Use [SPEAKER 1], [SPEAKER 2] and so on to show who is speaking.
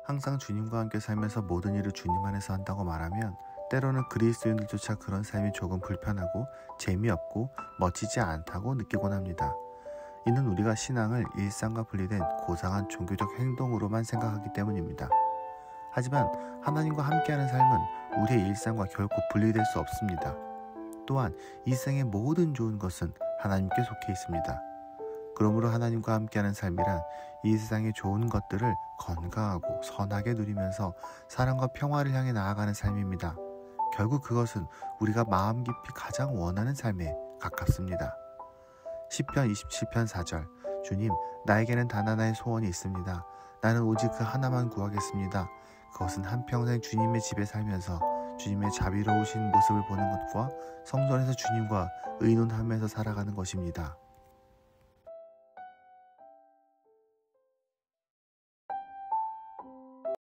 [SPEAKER 1] 항상 주님과 함께 살면서 모든 일을 주님 안에서 한다고 말하면 때로는 그리스도인들조차 그런 삶이 조금 불편하고 재미없고 멋지지 않다고 느끼곤 합니다. 이는 우리가 신앙을 일상과 분리된 고상한 종교적 행동으로만 생각하기 때문입니다. 하지만 하나님과 함께하는 삶은 우리의 일상과 결코 분리될 수 없습니다. 또한 이 세상의 모든 좋은 것은 하나님께 속해 있습니다. 그러므로 하나님과 함께하는 삶이란 이 세상의 좋은 것들을 건강하고 선하게 누리면서 사랑과 평화를 향해 나아가는 삶입니다. 결국 그것은 우리가 마음 깊이 가장 원하는 삶에 가깝습니다. 시편 27편 4절 주님, 나에게는 단 하나의 소원이 있습니다. 나는 오직 그 하나만 구하겠습니다. 그것은 한평생 주님의 집에 살면서 주님의 자비로우신 모습을 보는 것과 성전에서 주님과 의논하면서 살아가는 것입니다.